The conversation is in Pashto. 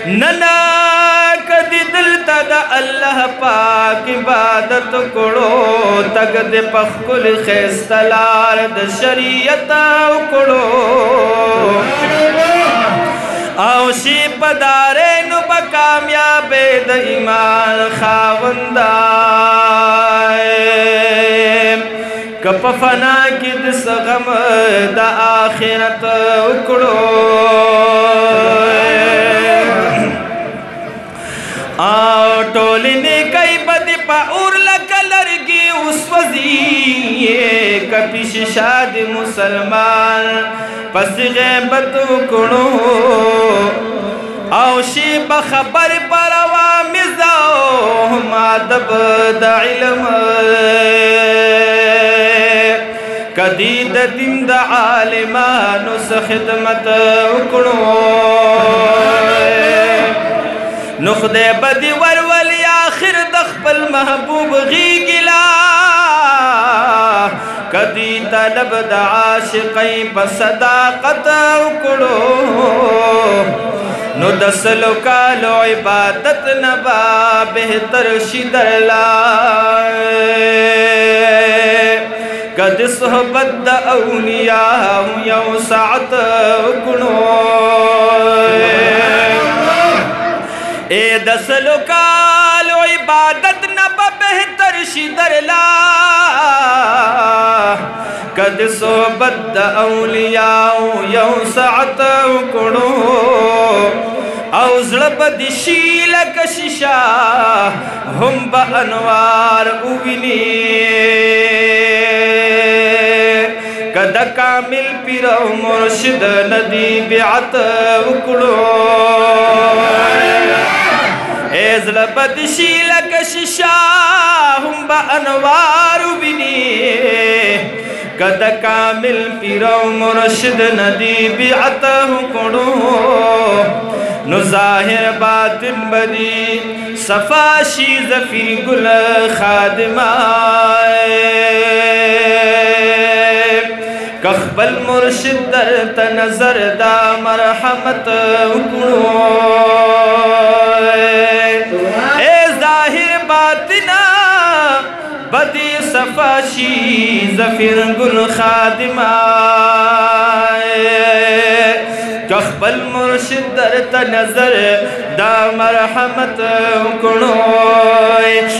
ننا کدی دلتا دا اللہ پاک عبادت کڑو تگ دے پخکل خیستلار دا شریعت کڑو او شی پدارین با کامیاب دا ایمان خاوندائے کپ فنا کی دس غم دا آخرت کڑو آو ٹولنے کئی بدی پا اور لکا لرگی اس وزی کپیش شاد مسلمان پس غیبت کنو او شیب خبر پر عوامزاو مادب دا علم کدید دن دا عالمان اس خدمت کنو نخدے بدی ورولی آخر دخپل محبوب غیگلا کدی طلب دا عاشقی بصداقت اکڑو نو دسلو کالو عبادت نبا بہتر شدر لائے کد صحبت دا اولیاء یو ساعت اکڑو اے دسلو کالو عبادت نبا بہتر شدر لا کد صحبت دا اولیاء یو ساعت اکڑو او زلب دی شیلک ششا ہم با انوار اوینی کد کامل پیرو مرشد ندی بیعت اکڑو ایزل بدشیلک ششا ہم با انوارو بینی کد کامل پیرو مرشد ندی بیعتہ کڑو نو ظاہر باطن بدی صفاشی زفیر گل خادم آئے کخبل مرشد در تنظر دا مرحمت کڑو اے ظاہر باطنہ بدی صفاشی زفیر گل خادم آئے کخبل مرشد در تنظر دا مرحمت کڑو